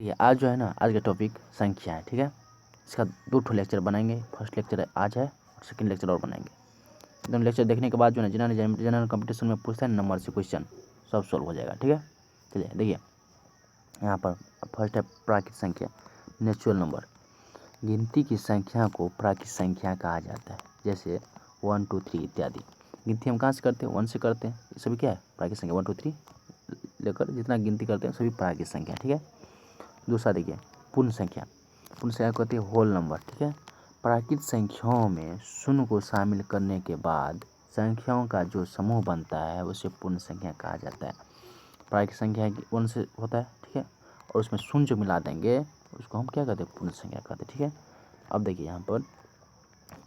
ये आज जो है ना, आज का टॉपिक संख्या है। ठीक है, इसका 2 लेक्चर बनाएंगे। फर्स्ट लेक्चर आज है और सेकंड लेक्चर और बनाएंगे। दोनों लेक्चर देखने के बाद जो है ना, जनरल कंपटीशन में पूछता है नंबर से क्वेश्चन, सब सॉल्व हो जाएगा। ठीक है, चलिए देखिए यहाँ पर फर्स्ट है प्राकृत संख्या, नेचुरल नंबर। गिनती की संख्या को प्राकृत संख्या कहा जाता है, जैसे 1 2 3 इत्यादि। गिनती हम कहाँ से करते हैं? 1 से करते हैं। ये सभी क्या है? प्राकृत संख्या। 1 2 3 लेकर जितना गिनती करते हैं सभी प्राकृत संख्या। ठीक है, दूसरा देखिए पूर्ण संख्या। पूर्ण संख्या को कहते हैं होल नंबर। ठीक है, प्राकृत संख्याओं में शून्य को शामिल करने के बाद संख्याओं का जो समूह बनता है उसे पूर्ण संख्या कहा जाता है। प्राकृत संख्या 1 से होता है। ठीक है, और उसमें शून्य जो मिला देंगे उसको हम क्या कहते हैं? पूर्ण संख्या कहते हैं। ठीक है, अब देखिए यहाँ पर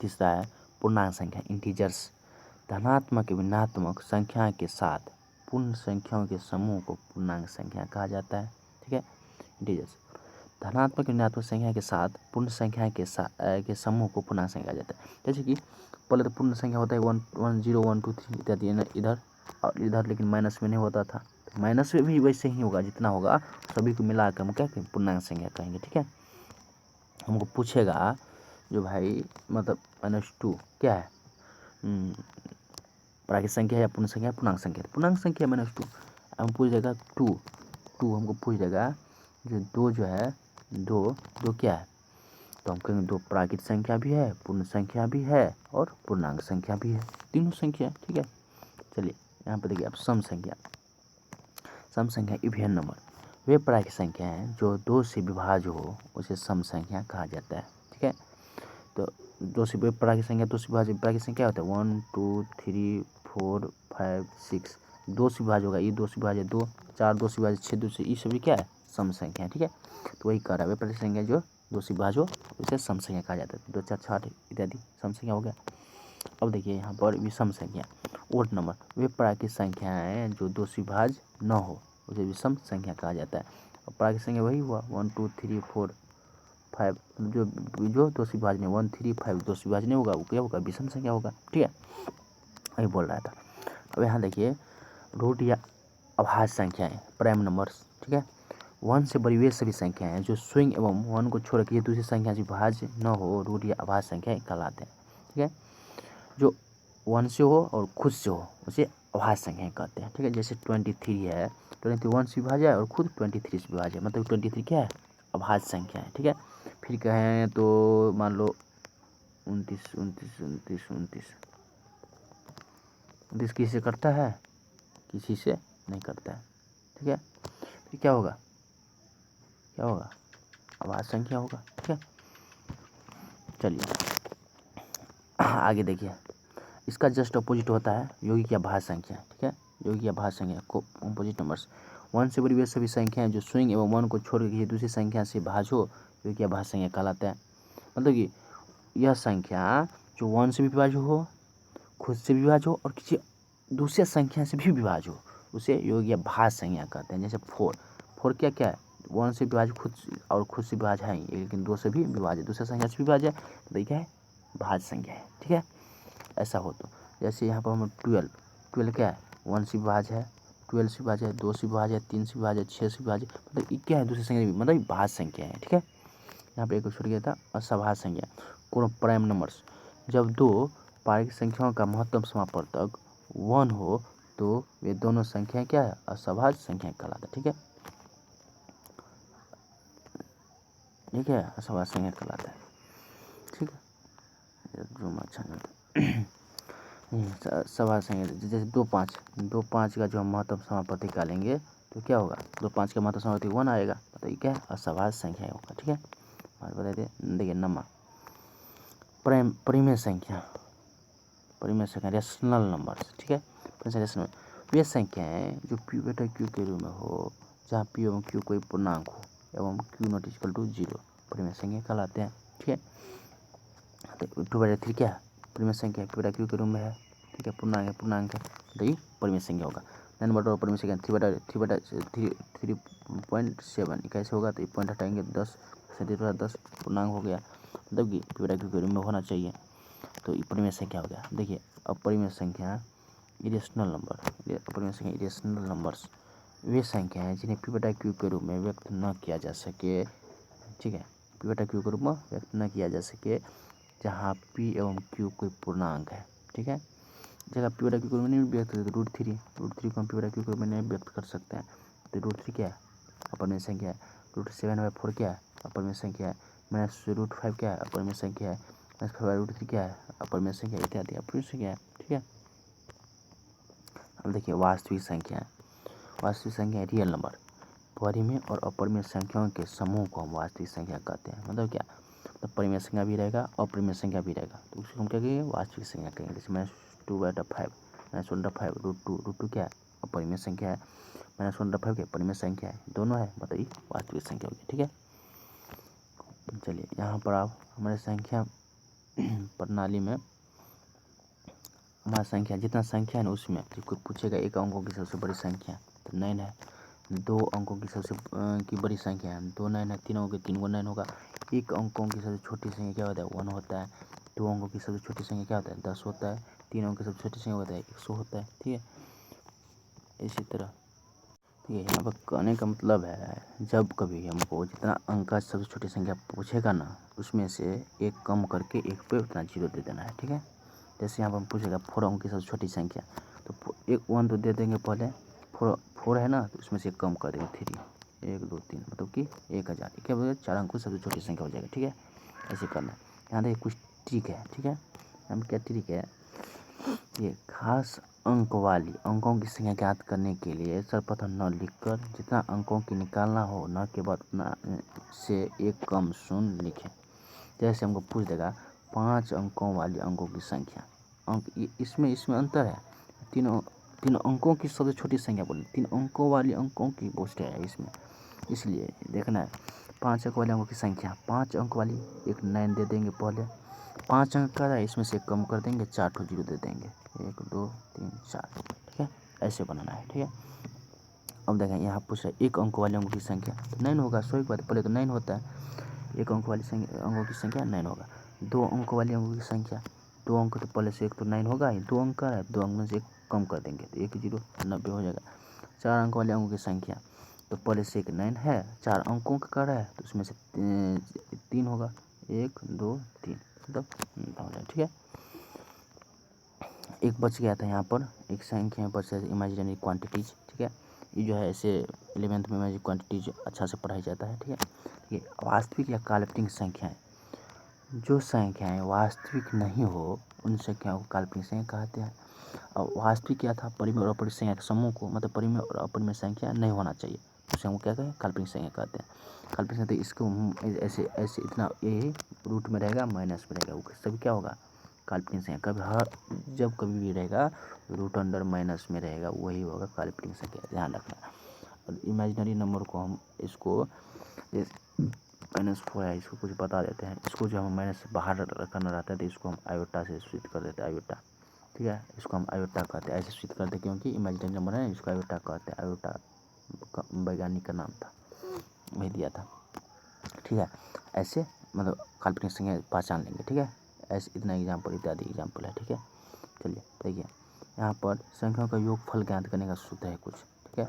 तीसरा है पूर्णांक संख्या, इंटीजर्स। धनात्मक ऋणात्मक संख्या के साथ पूर्ण संख्याओं के समूह को पूर्णांक संख्या कहा जाता है। ठीक है, इंटीजर्स। धनात्मक ऋणात्मक संख्या के साथ पूर्ण संख्या के समूह को पूर्णांक संख्या कहा जाता है। जैसे कि पहले तो पूर्ण संख्या होता है 1 1 0 1 2 3 इत्यादि इधर और इधर, लेकिन माइनस में नहीं होता था। माइनस में भी वैसे ही होगा, जितना होगा सभी को मिला कर हम क्या कहेंगे? पूर्णांक संख्या कहेंगे। ठीक है, हमको पूछेगा जो भाई मतलब -2 क्या है? प्राकृत संख्या या पूर्ण संख्या? पूर्णांक संख्या। पूर्णांक संख्या -2 हम पूछ देगा 2 हमको पूछ देगा जो 2 जो है 2 क्या है? तो हम कहेंगे 2 प्राकृत संख्या भी है, पूर्ण संख्या भी है और पूर्णांक संख्या भी है, तीनों संख्या। ठीक है, चलिए यहाँ पर देखिए अब सम संख्या। सम संख्या इवन नंबर, वे प्राकृत संख्या हैं जो 2 से विभाज्य हो उसे सम संख्या कहा जाता है। ठीक है, तो 2 से प्राकृत संख्या 2 से विभाज्य प्राकृत संख्या होता है 1 2 3 4 5 6। 2 से विभाज्य होगा, ये 2 से विभाज्य 2, 4 2 से विभाज्य 6, 2 से, ये सभी क्या है? सम संख्या। ठीक है, तो वही कह रहा है वे प्राकृत संख्या जो 2 से विभाज्य हो उसे सम संख्या कहा जाता है। 2 4 6 इत्यादि सम संख्या हो गया। अब देखिए यहाँ पर विषम संख्या, ओड नंबर। वे प्राकृत संख्याएं जो 2 से विभाज्य न हो उसे विषम संख्या कहा जाता है। और प्राकृत संख्या वही हुआ 1 2 3 4 5, जो 2 से विभाज्य नहीं, 1 3 5 2 से विभाज्य नहीं होगा, वो क्या होगा? विषम संख्या होगा। ठीक है, वही बोल रहा था। अब यहाँ देखिए रूट या अभाज्य संख्याएं, प्राइम नंबर्स। ठीक है, 1 से बड़ी वे सभी संख्याएं जो स्वयं एवं 1 को छोड़ के दूसरी संख्या से विभाज्य न हो रूट या अभाज्य संख्याएं कहलाते हैं। ठीक है, जो 1 से हो और खुद से हो उसे अभाज्य संख्या कहते हैं। ठीक है, जैसे 23 है, 23 1 से विभाज्य है और खुद 23 से विभाज्य है, मतलब 23 क्या है? अभाज्य संख्या है। ठीक है, फिर कहें तो मान लो 29 किसी से करता है? किसी से नहीं करता है। ठीक है, फिर क्या होगा? अभाज्य संख्या होगा। ठीक है, चलिए आगे देखिए, इसका जस्ट अपोजिट होता है यौगिक या भाज्य संख्या। ठीक है, यौगिक या भाज्य संख्या को अपोजिट नंबर्स। 1 से बड़ी वे सभी संख्याएं जो स्वयं एवं 1 को छोड़ के दूसरी संख्या से भाज्य हो यौगिक या भाज्य संख्या कहलाता है। मतलब कि यह संख्या जो 1 से भी विभाज्य हो, खुद से भी विभाज्य हो और किसी दूसरे संख्या से भी विभाज्य हो उसे यौगिक या भाज्य संख्या कहते हैं। जैसे 4 क्या है? 1 से विभाज्य खुद से विभाज्य है, लेकिन 2 से भी विभाज्य, दूसरे संख्या से विभाज्य है, तो ये क्या है? भाज्य संख्या है। ठीक है, ऐसा हो तो जैसे यहाँ पर हम 12 क्या है? 1 से विभाज्य है, 12 से विभाज्य है, 2 से विभाज्य है, 3 से विभाज्य है, 6 से विभाज्य, मतलब ये क्या है? दूसरी संख्या मतलब भाज्य संख्या है। ठीक है, यहाँ पे एक छूट गया था असभाज्य संख्या, कोनो प्राइम नंबर्स। जब 2 प्राकृत संख्याओं का महत्तम समापवर्तक 1 हो तो वे दोनों संख्याएं क्या है? असभाज्य संख्या कहलाता है। ठीक है, असभाज्य संख्या कहलाता है। ठीक है, जो अच्छा सभा संख्या जैसे 2 5 का जो हम महत्तम समापवर्तक निकालेंगे तो क्या होगा? 2 5 का महत्तम समापवर्तक 1 आएगा, तो ये क्या है? असभाज्य संख्या होगा। ठीक है, और बता दें देखिए नंबर परिमेय संख्या रेशनल नंबर्स। ठीक है, रेशनल वे संख्याएं जो पी बटा क्यू के रूप में हो, जहाँ पी एवं क्यू कोई पूर्णांक हो एवं क्यू नॉट इक्वल टू 0 परिमेय संख्या कहलाते हैं। ठीक है, तो 2/3 क्या है? परिमेय संख्या पी बटा क्यू के रूप में है। ठीक है, पूर्णांक है, तो ये परिमेय संख्या होगा। 9 परिमेय संख्या 3/3.7 कैसे होगा? तो ये पॉइंट हटाएंगे 10 10 पूर्णांक हो गया, मतलब कि पी बटा क्यू के रूप में होना चाहिए, तो ये परिमेय संख्या हो गया। देखिए अपरिमेय संख्या इरेशनल नंबर, अपरिमेय संख्या इरेशनल नंबर्स वे संख्या हैं जिन्हें p बटा q के रूप में व्यक्त न किया जा सके, ठीक है, p बटा q के रूप में व्यक्त न किया जा सके जहाँ p एवं q कोई पूर्णांक है, ठीक है। जगह p बटा q के रूप में नहीं व्यक्त करते √3 को हम p बटा q के रूप में नहीं व्यक्त कर सकते हैं, तो √3 क्या है, अपर में संख्या है, √7/4 क्या है, अपर में संख्या है, -√5 क्या है, अपर में संख्या है, -5/√3 क्या है, अपर में संख्या, इत्यादि अपर में संख्या है, ठीक है। अब देखिए वास्तविक संख्या है रियल नंबर, परिमेय और अपरिमेय संख्याओं के समूह को हम वास्तविक संख्या कहते हैं। मतलब क्या, तो परिमेय संख्या भी रहेगा, अपरिमेय संख्या भी रहेगा, तो उसको हम क्या कहेंगे, वास्तविक संख्या कहेंगे। जैसे -2/5 -1/5 √2 क्या है, अपरिमेय संख्या है, -1/5 क्या परिमेय संख्या है, दोनों है, बताइए वास्तविक संख्या होगी, ठीक है। चलिए यहाँ पर आप हमारे संख्या प्रणाली में हमारा संख्या जितना संख्या है ना उसमें कोई पूछेगा एक अंकों की सबसे बड़ी संख्या तो 9 है, 2 अंकों की सबसे की बड़ी संख्या है 2 9 है, 3 अंकों की 3 को 9 होगा, एक अंकों की सबसे छोटी संख्या क्या होता है 1 होता है, 2 अंकों की सबसे छोटी संख्या क्या होता है 10 होता है, 3 अंकों की सबसे छोटी संख्या होता है 100 होता है, ठीक है। इसी तरह ठीक है, यहाँ पर कहने का मतलब है जब कभी हमको जितना अंक का सबसे छोटी संख्या पूछेगा ना उसमें से एक कम करके एक पे उतना जीरो दे देना है, ठीक है। जैसे यहाँ पर हम पूछेगा 4 अंक की सबसे छोटी संख्या तो एक 1 तो दे देंगे पहले, 4 है ना तो उसमें से एक कम कर देंगे 3, 1 2 3 मतलब कि 1000, क्या बोलेगा 4 अंक की सबसे छोटी संख्या हो जाएगा, ठीक है। ऐसे करना है। यहाँ देखिए कुछ ट्रिक है, ठीक है, हम क्या ट्रिक है, ये खास अंक वाली अंकों की संख्या ज्ञात करने के लिए सर्वप्रथम 9 लिखकर जितना अंकों की निकालना हो न के बाद उतना से एक कम शून्य लिखें। जैसे हमको पूछ देगा 5 अंकों वाली अंकों की संख्या, अंक इसमें अंतर है, तीन अंकों की सबसे छोटी संख्या बोली, 3 अंकों वाली अंकों की पूछ रहा है इसमें, इसलिए देखना है 5 अंक वाले अंकों की संख्या, 5 अंक वाली एक 9 दे देंगे पहले, 5 अंक का है इसमें से कम कर देंगे 4 ठो जीरो दे देंगे, 1 2 3 4, ठीक है, ऐसे बनाना है, ठीक है। अब देखें यहाँ पूछ रहा है एक अंक वाले अंकों की संख्या तो 9 होगा, सौ की बात पहले तो 9 होता है, एक अंक वाली अंकों की संख्या 9 होगा, 2 अंक वाली अंकों की संख्या, 2 अंक तो पहले से एक तो 9 होगा ही, 2 अंक का है 2 अंक में से एक कम कर देंगे तो 1 0 90 हो जाएगा, 4 अंक वाले अंकों की संख्या तो पहले से एक 9 है, 4 अंकों का कर है तो उसमें से 3 होगा, 1 2 3 मतलब हो जाए, ठीक है। एक बच गया था यहाँ पर, एक संख्या बच गया इमेजिनरी क्वांटिटीज, ठीक है, ये जो है ऐसे 11th में इमेजिनरी क्वांटिटीज अच्छा से पढ़ाई जाता है, ठीक है। ठीक है, वास्तविक या काल्पनिक संख्याएं, जो संख्याएं वास्तविक नहीं हो उन संख्याओं को काल्पनिक संख्या कहते हैं। और वास्तविक क्या था, परिमेय और अपरिमेय संख्या के समूह को, मतलब परिमेय और अपरिमेय संख्या नहीं होना चाहिए उसे हम क्या कहते हैं, काल्पनिक संख्या कहते हैं। काल्पनिक संख्या इसको ऐसे ऐसे इतना ये रूट में रहेगा माइनस में रहेगा, वो सभी क्या होगा काल्पनिक संख्या, कभी हर जब कभी भी रहेगा रूट अंडर माइनस में रहेगा वही होगा काल्पनिक संख्या, ध्यान रखना। और इमेजिनरी नंबर को हम इसको -4 है इसको कुछ बता देते हैं, इसको जो हम माइनस से बाहर करना रहता है तो इसको हम आयोटा से सूचित कर देते हैं, आयोटा, ठीक है, इसको हम आयोटा कहते हैं, ऐसे सूचित करते हैं क्योंकि इमेजिनरी नंबर है इसको आयोटा कहते हैं, आयोटा वैज्ञानिक का नाम था, वही दिया था, ठीक है। ऐसे मतलब काल्पनिक संख्या पहचान लेंगे, ठीक है, ऐसे इतना एग्जाम्पल इत्यादि एग्जाम्पल है, ठीक है। चलिए देखिए यहाँ पर संख्याओं का योगफल ज्ञात करने का सूत्र है कुछ, ठीक है,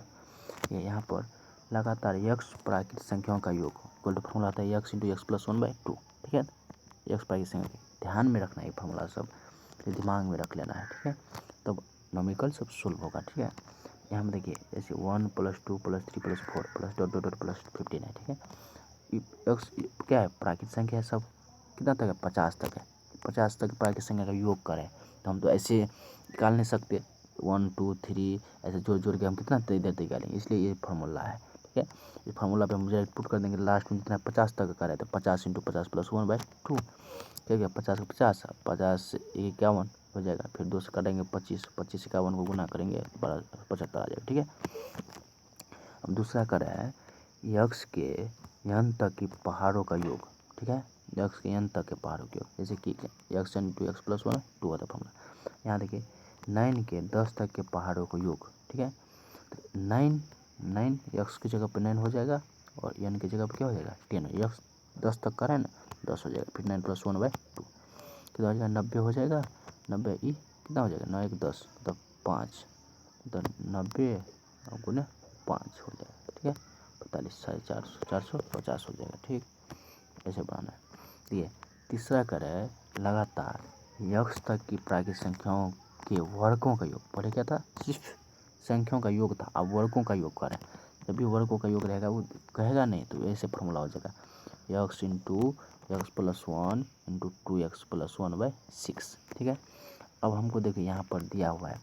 ये यहाँ पर लगातार यक्स प्राकृत संख्याओं का योग इक्वल टू फॉर्मूला आता है x × x + 1/2, ठीक है, यक्स प्राकृत संख्या ध्यान में रखना है, फॉर्मूला सब दिमाग में रख लेना है, ठीक है, तब नॉमिकल सब सोल्व होगा, ठीक है। यहाँ में देखिए जैसे 1 + 2 + 3 + 4 +... +15 है, ठीक है, एक्स क्या है प्राकृत संख्या है, सब कितना तक है 50 तक है, 50 तक प्राकृत संख्या का योग करें तो हम तो ऐसे निकाल नहीं सकते, 1 2 3 ऐसे जोड़ जोड़ के हम कितना देर निकालेंगे, इसलिए ये फार्मूला है, ठीक है। इस फार्मूला पे हम डायरेक्ट पुट कर देंगे, लास्ट में जितना 50 तक का रहे तो 50 × 50 + 1/2, ठीक है, 50 का 50 50 से 51 हो जाएगा, फिर 2 से काटेंगे 25 25 से 51 को गुना करेंगे 75 आ जाएगा, ठीक है। अब दूसरा कर रहा है यक्स के यन तक की पहाड़ों का योग, ठीक है, यक्स के यन तक के पहाड़ों का योग, जैसे कि x × x + 1 2 होता है फॉर्मूला। यहाँ देखिए 9 के 10 तक के पहाड़ों का योग, ठीक है, तो 9 यक्स की जगह पर 9 हो जाएगा और यन की जगह पर क्या हो जाएगा 10, यक्स 10 तक का है ना 10 हो जाएगा, फिर 9 + 1/2 कितना हो जाएगा 90 हो जाएगा, 90 कितना हो जाएगा 9 1 10 मतलब 5 तो 90 गुने 5 हो जाएगा, ठीक है। 45 450 450 हो जाएगा, ठीक। ऐसे बनाना है। ये तीसरा करें लगातार यक्स तक की प्राकृतिक संख्याओं के वर्गों का योग। पहले क्या था, सिर्फ संख्याओं का योग था, अब वर्गों का योग करें। जब भी वर्गों का योग रहेगा वो कहेगा नहीं, तो ऐसे फॉर्मूला हो जाएगा x into x plus 1 into 2x+1/6, ठीक है। अब हमको देखिए यहाँ पर दिया हुआ है,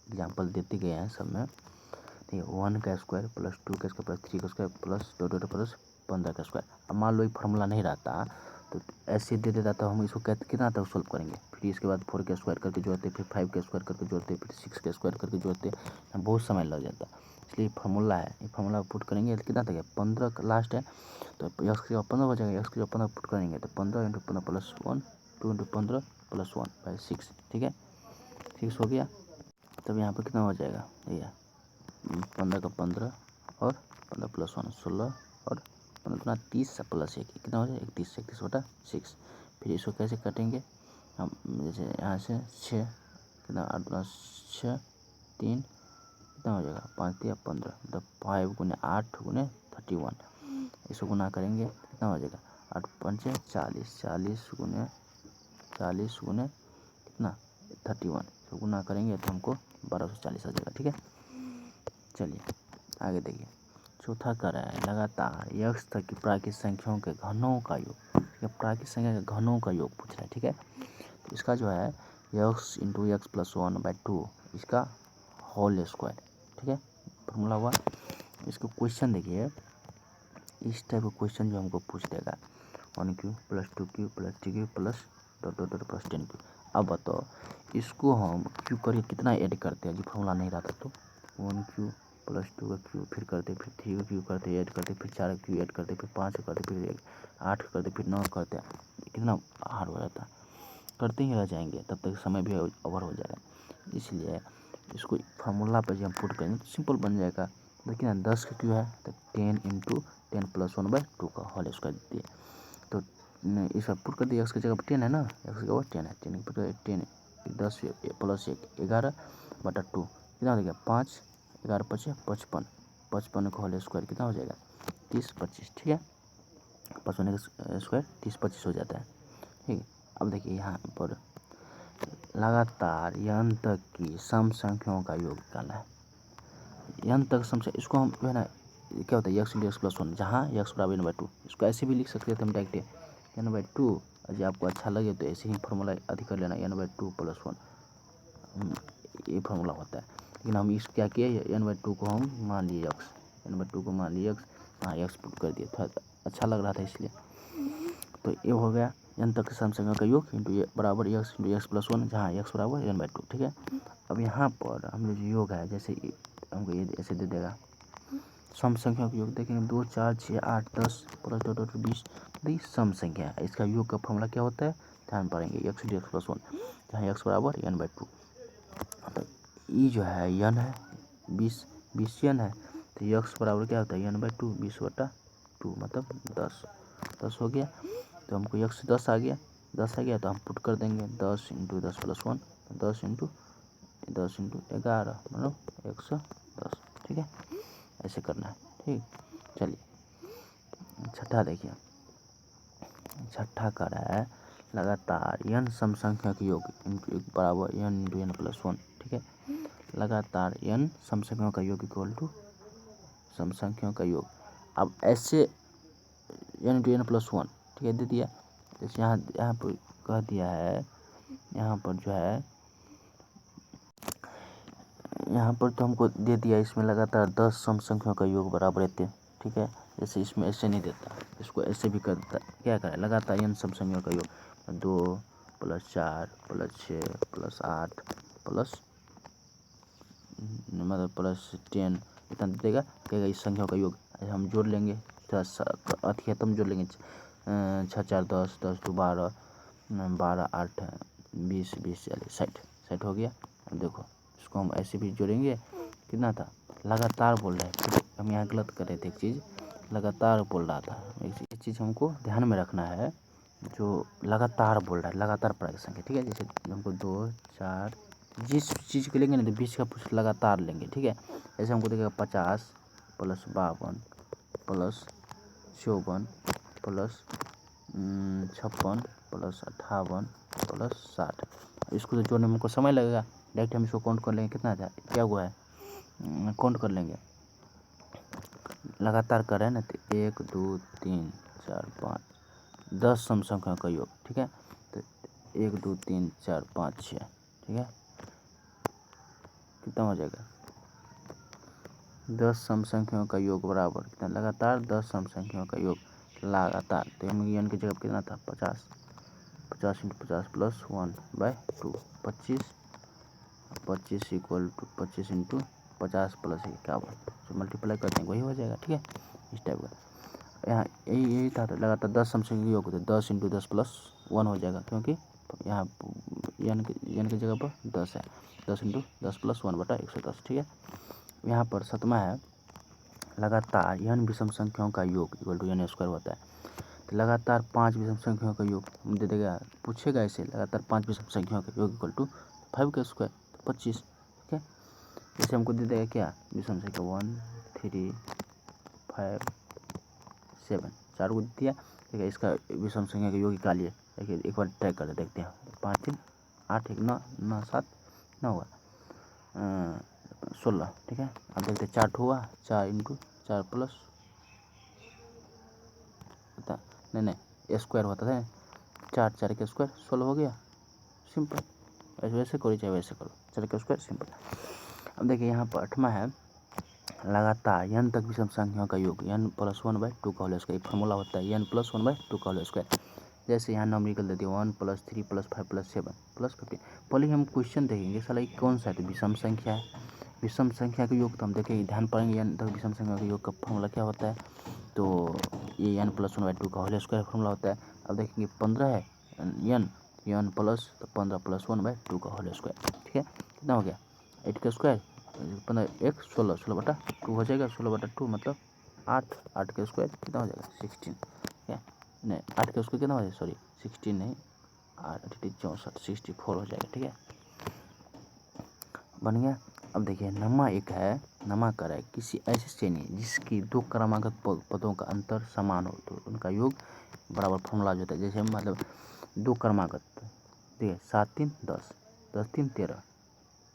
एग्जाम्पल देते गए हैं सब में, ठीक है। 1 का स्क्वायर प्लस 2 का स्क्वायर प्लस 3 का स्क्वायर प्लस डॉट प्लस 15 का स्क्वायर। अब मान लो ये फॉर्मूला नहीं रहता तो ऐसे दे देता, तो हम इसको कितना तक सोल्व करेंगे। फिर इसके बाद 4 का स्क्वायर करके जोड़ते, फिर 5 का स्क्वायर करके जोड़ते, फिर 6 का स्क्वायर करके जोड़ते, बहुत समय लग जाता। इसलिए फार्मूला है, ये फार्मूला पुट करेंगे तो कितना तक है, 15 का लास्ट है, तो एक्स की जगह 15 हो जाएगा। एक्स की जगह 15 पुट करेंगे तो 15 × 15 + 1 2 × 15 + 1/6, ठीक है। 6 हो गया। तब यहाँ पर कितना हो जाएगा, भैया 15 का 15 और 15 + 1 16 और 15 30 + 1 कितना हो जाएगा 31 31/6। फिर इसको कैसे काटेंगे हम, जैसे यहाँ से 6 कितना 8 × 6 3 कितना हो जाएगा 5 × 15, मतलब 5 × 8 × 31। इसको गुना करेंगे कितना हो जाएगा 8 × 5 = 40 40 × 40 × कितना 31। इसको गुना करेंगे तो हमको 1240 आ जाएगा, ठीक है। चलिए आगे देखिए। चौथा कर रहा है लगातार यक्स तक की प्राकृतिक संख्याओं के घनों का योग। या प्राकृतिक संख्या के घनों का योग पूछ रहा है, ठीक है। तो इसका जो है यक्स इंटू एक्स प्लस 1/2 इसका होल स्क्वायर, ठीक है, फॉर्मूला हुआ। इसको क्वेश्चन देखिए, इस टाइप का क्वेश्चन जो हमको पूछ देगा 1³ + 2³ + 3³ plus dot dot dot plus 10³। अब बताओ इसको हम क्यू करके कितना ऐड करते हैं, जो फॉर्मूला नहीं रहता तो 1³ + 2 का क्यू, फिर करते, फिर 3 का क्यू करते, ऐड करते, फिर 4 का क्यू ऐड करते, फिर 5 करते, फिर 8 करते, फिर 9 करते, कितना हार्ड हो जाता है, करते ही रह जाएंगे, तब तक समय भी ओवर हो जाएगा। इसलिए इसको फार्मूला पर जब हम पुट करेंगे तो सिंपल बन जाएगा। देखिए ना 10 का क्यू है तो 10 × 10 + 1/2 का होल स्क्वायर दिए, तो इसका पुट कर दिया। एक्स की जगह 10 है ना, एक्स की जगह 10 है, 10 10 10 + 1 11/2 कितना हो गया 5 11 5 55 55 का होल स्क्वायर कितना हो जाएगा 30 25, ठीक है। 55 का स्क्वायर 30 25 हो जाता है, ठीक है। अब देखिए यहाँ पर लगातार n तक की सम संख्याओं का योग निकालना है। n तक सम, इसको हम जो है ना क्या होता है x × x + 1, जहाँ x = n/2। इसको ऐसे भी लिख सकते थे हम डायरेक्ट n/2, और जो आपको अच्छा लगे तो ऐसे ही फॉर्मूला अधिक कर लेना n/2 + 1, ये फॉर्मूला होता है। लेकिन हम इस क्या किए n/2 को हम मान लिए x, n/2 को मान लिए x, हाँ x पुट कर दिए, थोड़ा अच्छा लग रहा था इसलिए। तो ये हो गया n तक सम संख्या का योग इंटू ये बराबर x × x + 1, जहाँ x = n/2, ठीक है। अब यहाँ पर हम लोग जो योग है, जैसे हमको ये ऐसे दे देगा सम संख्या का योग, देखेंगे 2 4 6 8 10 प्लस डॉट डॉट 20, ये सम संख्या है। इसका योग का फॉर्मूला क्या होता है, ध्यान पड़ेंगे x × x + 1, जहाँ x = n/2। तो ये जो है n है 20 n है, तो x बराबर क्या होता है n/2, 20/2 मतलब 10 हो गया। तो हमको x 10 आ गया, 10 आ गया तो हम पुट कर देंगे 10 × 10 + 1, 10 × 10 × 11 मतलब 110, ठीक है। ऐसे करना है, ठीक। चलिए छठा देखिए। छठा का रहा है लगातार n सम संख्या के योग इंटू बराबर n × n + 1, ठीक है। लगातार n सम संख्याओं का योग इक्वल टू सम संख्याओं का योग। अब ऐसे n × n + 1, ठीक है, दे दिया। जैसे यहाँ पर कह दिया है, यहाँ पर जो है यहाँ पर तो हमको दे दिया, इसमें लगातार 10 सम संख्याओं का योग बराबर रहते, ठीक है। जैसे इसमें ऐसे नहीं देता, इसको ऐसे भी कर देता, क्या करें लगातार n सम संख्याओं का योग 2 + 4 + 6 + 8 प्लस मतलब +10 इतना देगा, कहेगा इस संख्याओं का योग हम जोड़ लेंगे, अधिकतम जोड़ लेंगे 6 4 10 10 2 12 12 8 20 20 40 60 हो गया। अब देखो इसको हम ऐसे भी जोड़ेंगे, कितना था लगातार बोल रहा है, फिर हम यहाँ गलत कर रहे थे, एक चीज़ लगातार बोल रहा था। एक चीज़ हमको ध्यान में रखना है, जो लगातार बोल रहा है लगातार प्राकृतिक संख्या, ठीक है। जैसे हमको 2 4 जिस चीज़ के लेंगे ना तो 20 का कुछ लगातार लेंगे, ठीक है। जैसे हमको देखेगा 50 plus 52 plus 54 plus 56 plus 58 plus 60। इसको तो जोड़ने में हमको समय लगेगा, डायरेक्ट हम इसको काउंट कर लेंगे, कितना था क्या हुआ है, काउंट कर लेंगे, लगातार कर रहे हैं ना, तो 1 2 3 4 5 10 सम संख्याओं का योग, ठीक है। तो 1 2 3 4 5 6, ठीक है, कितना हो जाएगा 10 सम संख्याओं का योग बराबर कितना, लगातार 10 सम संख्याओं का योग लगातार। तो हम एन की जगह कितना था 50, 50 × 50 प्लस 1/2 25 इक्वल टू 25 × 50 प्लस 51, जो मल्टीप्लाई करते हैं वही हो जाएगा, ठीक है, इस टाइप का। यहाँ यही था, तो लगातार 10 सम संख्या योग होते 10 × 10 प्लस 1 हो जाएगा, क्योंकि यहाँ एन की जगह पर 10 है, 10 × 10 प्लस 1/110, ठीक है। यहाँ पर 7वां है, लगातार n विषम संख्याओं का योग इक्वल टू n स्क्वायर होता है। तो लगातार 5 विषम संख्याओं का योग दे देगा, पूछेगा इसे, लगातार 5 विषम संख्याओं का योग इक्वल टू 5 का स्क्वायर 25, ठीक है। जैसे हमको दे देगा क्या, विषम संख्या 1 3 5 7 4 को दिया, ठीक है। इसका विषम संख्या का योग निकालिए, देखिए एक बार ट्राई कर देखते हैं। 5 3 8 1 9 9 7 9 हुआ 16, ठीक है। अब देखते 4 हुआ, 4 × 4 प्लस नहीं स्क्वायर होता है, 4 4 के स्क्वायर 16 हो गया, सिंपल। वैसे करो चाहे वैसे करो, 4 के स्क्वायर सिंपल। अब देखिए यहाँ पर 8वां है, लगातार n तक विषम संख्याओं का योग n + 1/2 का होल स्क्वायर, फॉर्मूला होता है n + 1/2 का होल स्क्वायर। जैसे यहाँ नॉमरिकल दे दिए 1 + 3 + 5 + 7 + 15। पहले हम क्वेश्चन देखेंगे साला ये कौन सा है, तो विषम संख्या है, विषम संख्या का योग तो हम देखेंगे, ध्यान पड़ेंगे n तक विषम संख्या का योग का फॉर्मूला क्या होता है, तो ये n + 1/2 का होल स्क्वायर फॉर्मूला होता है। अब देखेंगे 15 है n प्लस तो 15 + 1/2 का होल स्क्वायर, ठीक है, कितना हो गया 8 का स्क्वायर, 15 1 16 16/2 हो जाएगा, 16/2 मतलब 8 8 का स्क्वायर कितना हो जाएगा 16, ठीक है, नहीं 8 का स्क्वायर कितना हो जाएगा, सॉरी 16 नहीं 8 8 64 64 हो जाएगा, ठीक है, बन गया। अब देखिए नमा एक है, नमाकर है, किसी ऐसी श्रेणी जिसकी 2 क्रमागत पदों का अंतर समान हो तो उनका योग बराबर फॉर्मूला जो होता है। जैसे मतलब 2 क्रमागत, देखिए 7 3 10 10 3 13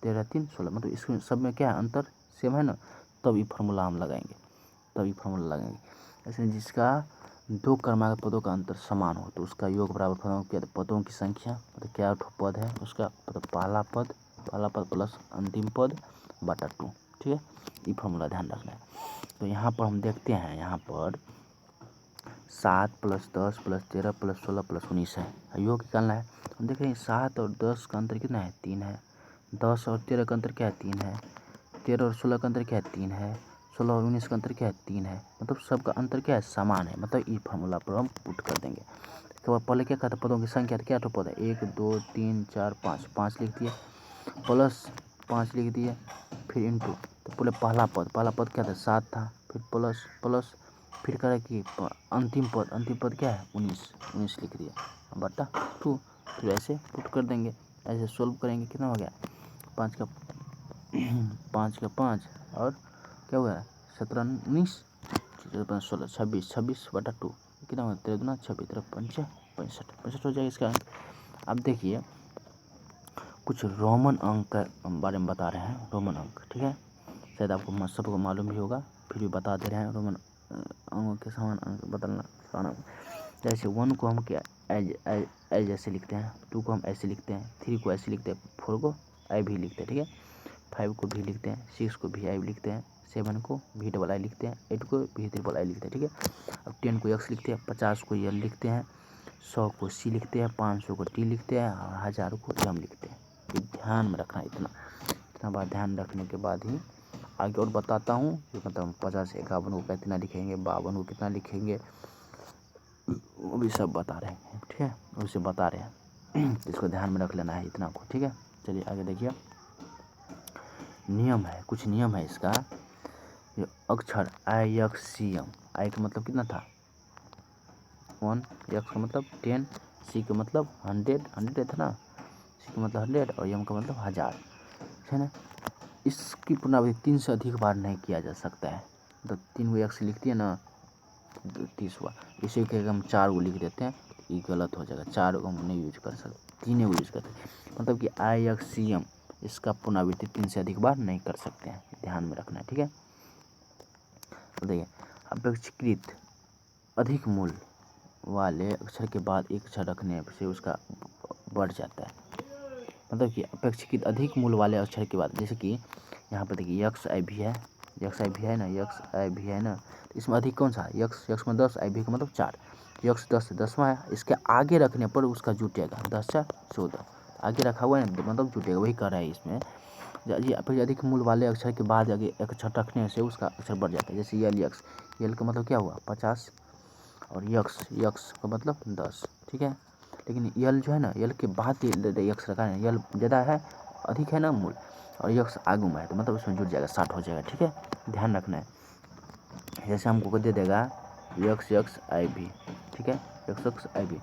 13 3 16, मतलब इसमें सब में क्या है अंतर सेम है ना, तब ये फार्मूला हम लगाएंगे, ऐसे जिसका 2 क्रमागत पदों का अंतर समान हो तो उसका योग बराबर फॉर्मूला क्या, पदों की संख्या, मतलब क्या पद है उसका, मतलब पहला पद प्लस अंतिम पद बटा 2, ठीक है, ये फार्मूला ध्यान रखना है। तो यहाँ पर हम देखते हैं, यहाँ पर 7 + 10 + 13 + 16 + 19 है, योग निकालना है। हम देख रहे हैं 7 और 10 का अंतर कितना है 3 है, 10 और 13 का अंतर क्या है 3 है, 13 और 16 का अंतर क्या है 3 है, 16 और 19 का अंतर क्या है 3 है, मतलब सबका अंतर क्या है समान है, मतलब ये फार्मूला पर हम पुट कर देंगे। इसके बाद पहले क्या कहता है पदों की संख्या, क्या पद है 1 2 3 4 5 5 लिख दिए, प्लस 5 लिख दिए, फिर इंटू, तो पहले पहला पद क्या था 7 था, फिर प्लस फिर करें कि अंतिम पद क्या है 19 लिख दिया बटा 2, फिर ऐसे पुट कर देंगे, ऐसे सोल्व करेंगे, कितना हो गया 5 का 5 और क्या हुआ 17 19 16 26 बटा 2, कितना होगा 13 दूना 26 13 5 65 हो जाएगा इसका। अब देखिए कुछ रोमन अंक के बारे में बता रहे हैं, रोमन अंक, ठीक है, शायद आपको सबको मालूम भी होगा, फिर भी बता दे रहे हैं, रोमन अंकों के समान अंक बदलना। जैसे 1 को हम क्या एज ऐसे लिखते हैं, 2 को हम ऐसे लिखते हैं, 3 को ऐसे लिखते हैं, 4 को आई भी लिखते हैं, ठीक है, 5 को भी लिखते हैं, 6 को भी आई लिखते हैं, 7 को भी डबल आई लिखते हैं, 8 को भी ट्रिपल आई लिखते हैं, ठीक है। अब 10 को एक्स लिखते हैं, 50 को एल लिखते हैं, 100 को सी लिखते हैं, 500 को टी लिखते हैं और 1000 को एम लिखते हैं। ये ध्यान में रखना, इतना बात ध्यान रखने के बाद ही आगे और बताता हूँ, मतलब 50 51 को कितना लिखेंगे, 52 को कितना लिखेंगे, वो भी सब बता रहे हैं, ठीक है, उसे बता रहे हैं, इसको ध्यान में रख लेना है इतना को, ठीक है। चलिए आगे देखिए, नियम है, कुछ नियम है इसका, ये अक्षर IXCM, आई का मतलब कितना था 1, एक्स का मतलब 10, सी का मतलब 100 100 था ना, सी का मतलब 100 और एम का मतलब 1000, है ना। इसकी पुनरावृत्ति 3 से अधिक बार नहीं किया जा सकता है। तो 3 को x लिख दिया ना, 30 हुआ। इसी के हम 4 को लिख देते हैं, ये गलत हो जाएगा। 4 को हम नहीं यूज कर सकते, 3 को यूज करते हैं। मतलब कि IXCM इसका पुनरावृत्ति 3 से अधिक बार नहीं कर सकते हैं, ध्यान में रखना है, ठीक है। तो देखिए, अपेक्षाकृत अधिक मूल वाले अक्षर के बाद एक अक्षर रखने से उसका बढ़ जाता है। मतलब कि अपेक्षाकृत अधिक मूल वाले अक्षर के बाद, जैसे कि यहाँ पर देखिए XI भी है, XI भी है ना, XI भी है ना, तो इसमें अधिक कौन सा है, x में 10, I भी का मतलब 4, x 10 10वां है, इसके आगे रखने पर उसका जुटेगा, 10 4 14, आगे रखा हुआ है मतलब जुटेगा, वही कर रहा है इसमें। फिर अधिक मूल वाले अक्षर के बाद आगे एक अक्षर रखने से उसका अक्षर बढ़ जाता है। जैसे LX, यल का मतलब क्या हुआ 50, और यक्स का मतलब 10, ठीक है। लेकिन यल जो है ना, यल के बाद यक्स रखा है, यल ज़्यादा है, अधिक है ना मूल, और यक्स आगू में है, तो मतलब उसमें जुड़ जाएगा, 60 हो जाएगा, ठीक है, ध्यान रखना है। जैसे हमको दे देगा XI भी, ठीक है, XI भी,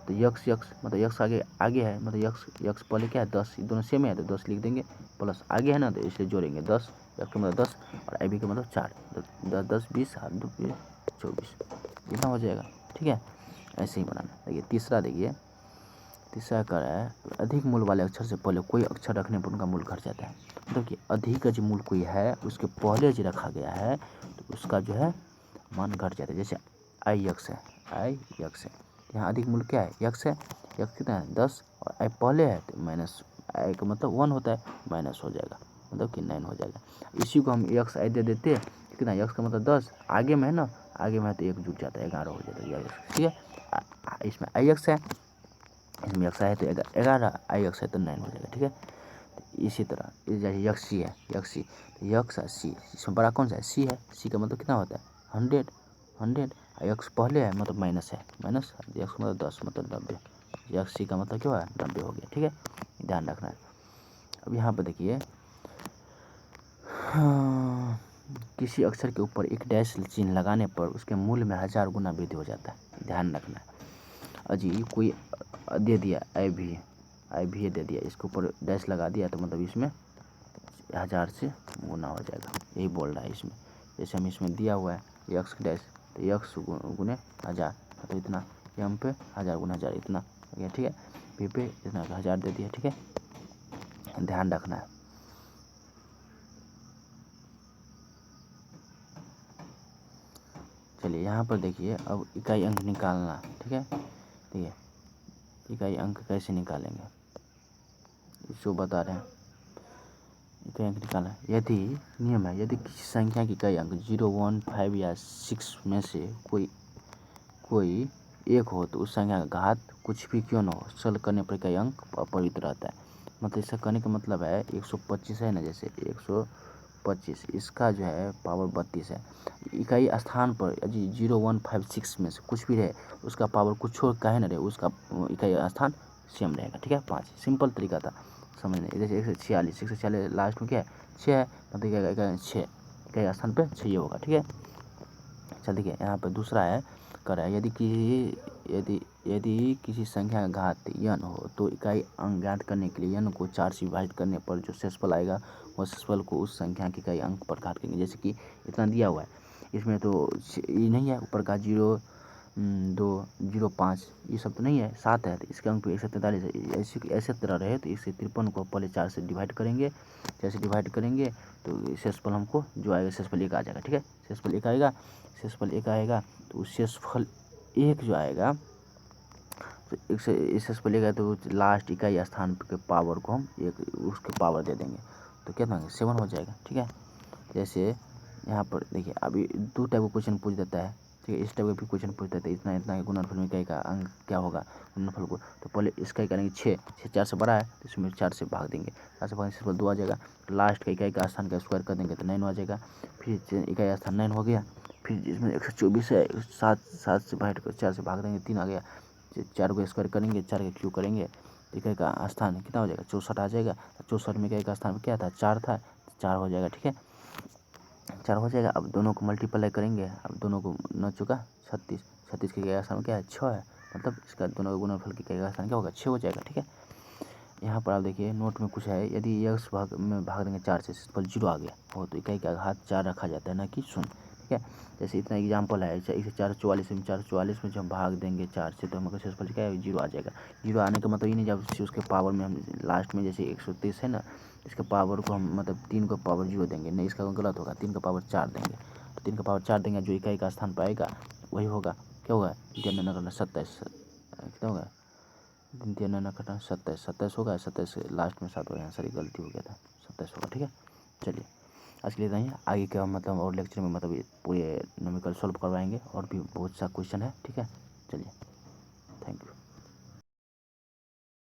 तो यक्स मतलब यक्स आगे है, मतलब यक्स पहले क्या है 10, दोनों सेम है तो 10 लिख देंगे, प्लस आगे है ना तो इसलिए जोड़ेंगे 10, यक्स का मतलब 10 और आई भी का मतलब 4, 10 10 20 8 2 24, इतना हो जाएगा, ठीक है। ऐसे ही बनाना। देखिए तीसरा, देखिए तीसरा कर रहा है, अधिक मूल वाले अक्षर से पहले कोई अक्षर रखने पर उनका मूल घट जाता है। मतलब कि अधिक जो मूल कोई है उसके पहले जो रखा गया है तो उसका जो है मान घट जाता है। जैसे IX है, IX है, यहाँ अधिक मूल क्या है, यक्स है, यक्स कितना है 10, और आई पहले है तो माइनस, आई का मतलब 1 होता है, माइनस हो जाएगा, मतलब कि 9 हो जाएगा। इसी को हम XI दे देते हैं, कितना यक्स का मतलब 10, आगे में है ना, आगे में है तो 1 जुट जाता है, 11 हो जाता है, ठीक है। इसमें IX है, इसमें XI है तो 11, IX है तो 9 हो जाएगा, ठीक है। तो इसी तरह जैसे YXC है, YXC, इसमें बड़ा कौन सा है, C है, C का मतलब कितना होता है 100, यक्स पहले है मतलब माइनस है, माइनस यक्स मतलब 10 मतलब 90, YXC का मतलब क्या हुआ 90 हो गया, ठीक है, ध्यान रखना है। अब यहाँ पर देखिए, किसी अक्षर के ऊपर एक डैश चिन्ह लगाने पर उसके मूल में 1000 गुना वृद्धि हो जाता है, ध्यान रखना है। अजी कोई दे दिया आई भी दे दिया, इसके ऊपर डैश लगा दिया तो मतलब इसमें 1000 से गुना हो जाएगा, यही बोल रहा है इसमें। जैसे हम इसमें दिया हुआ है यक्स डैश, तो यक्स गुने 1000, तो इतना, एम पे 1000 गुना 1000 इतना हो गया, ठीक है, पी पे इतना 1000 दे दिया, ठीक है, ध्यान रखना है। चलिए यहाँ पर देखिए, अब इकाई अंक निकालना, ठीक है। देखिए इकाई अंक कैसे निकालेंगे इसको बता रहे हैं। इकाई अंक निकालना, यदि नियम है, यदि किसी संख्या की इकाई अंक 0 1 5 या 6 में से कोई एक हो तो उस संख्या का घात कुछ भी क्यों न हो, सरल करने पर इकाई अंक अपरिवर्तित रहता है। मतलब इसका कहने का मतलब है 125 है ना, जैसे 125, इसका जो है पावर 32 है, इकाई स्थान पर यदि 0 1 5 6 में से कुछ भी रहे, उसका पावर कुछ और काहे ना रहे, उसका इकाई स्थान सेम रहेगा, ठीक है। 5 सिंपल तरीका था समझने। जैसे 146 लास्ट में क्या है 6 है, मतलब 6 इकाई स्थान पर 6 होगा, ठीक है। चल देखिए यहाँ पर दूसरा है, कर रहा है, यदि किसी संख्या का घात n हो तो इकाई अंक ज्ञात करने के लिए n को 4 से विभाजित करने पर जो शेषफल आएगा वह शेषफल को उस संख्या के इकाई अंक पर घात करेंगे। जैसे कि इतना दिया हुआ है, इसमें तो ये नहीं है, ऊपर का 0 2 0 5 ये सब तो नहीं है, 7 है, तो इसके अंक तो 143 है। ऐसे तरह रहे तो इससे 53 को पहले 4 से डिवाइड करेंगे, जैसे डिवाइड करेंगे तो शेषफल हमको जो आएगा शेषफल 1 आ जाएगा, ठीक है। शेषफल 1 आएगा, शेषफल 1 आएगा तो उस शेषफल 1 जो आएगा तो एक से शेषफल 1 आएगा तो लास्ट इकाई स्थान के पावर को हम एक उसके पावर दे देंगे, तो कितना 7 हो जाएगा, ठीक है। जैसे यहाँ पर देखिए, अभी 2 टाइप का क्वेश्चन पूछ देता है, ठीक है, इस टाइप का भी क्वेश्चन पूछ देता है, इतना इतना के गुणनफल में इकाई का अंक क्या होगा गुणनफल को, तो पहले इसका करेंगे 6 4 से बड़ा है तो इसमें 4 से भाग देंगे, 4 से भागने से 2 आ जाएगा, लास्ट का इकाई का स्थान का स्क्वायर कर देंगे तो 9 आ जाएगा, फिर इकाई स्थान 9 हो गया, फिर इसमें 124 है, 7 से भाग कर 4 से भाग देंगे 3 आ गया, 4 को स्क्वायर करेंगे, 4 का क्यू करेंगे, इकाई का स्थान कितना हो जाएगा 64 आ जाएगा, 64 में इकाई का स्थान क्या था 4 था, 4 हो जाएगा, ठीक है, 4 हो जाएगा। अब दोनों को मल्टीप्लाई करेंगे, अब दोनों को 9 चुका 36, 36 के इकाई स्थान क्या है 6 है, मतलब इसका दोनों का गुणनफल की इकाई का स्थान क्या होगा 6 हो जाएगा, ठीक है। यहाँ पर आप देखिए नोट में कुछ है, यदि x भाग में भाग देंगे 4 से पर 0 आ गया हो तो इकाई का घात 4 रखा जाता है, ना कि 0। ठीक है, जैसे इतना एग्जाम्पल है, इसे 444 में 444 में जब हम भाग देंगे 4 से तो हमको शेषफल क्या है 0 आ जाएगा। 0 आने का मतलब ये नहीं जब उसके पावर में हम लास्ट में जैसे 130 है ना, इसके पावर को हम मतलब 3 को पावर 0 देंगे, नहीं इसका गलत होगा, 3 का पावर 4 देंगे। तो 3 का पावर 4 देंगे, जो इकाई का स्थान पाएगा वही होगा, क्या होगा 3 न करना 27, कितना होगा 3 न करना 27, 27 होगा, 27 लास्ट में 7 होगा, यहाँ सारी गलती हो गया था, 27 होगा। ठीक है, चलिए आज के लिए इतना ही। आगे का मतलब और लेक्चर में मतलब ये पूरे न्यूमेरिकल सॉल्व करवाएंगे और भी बहुत सा क्वेश्चन है। ठीक है, चलिए, थैंक यू।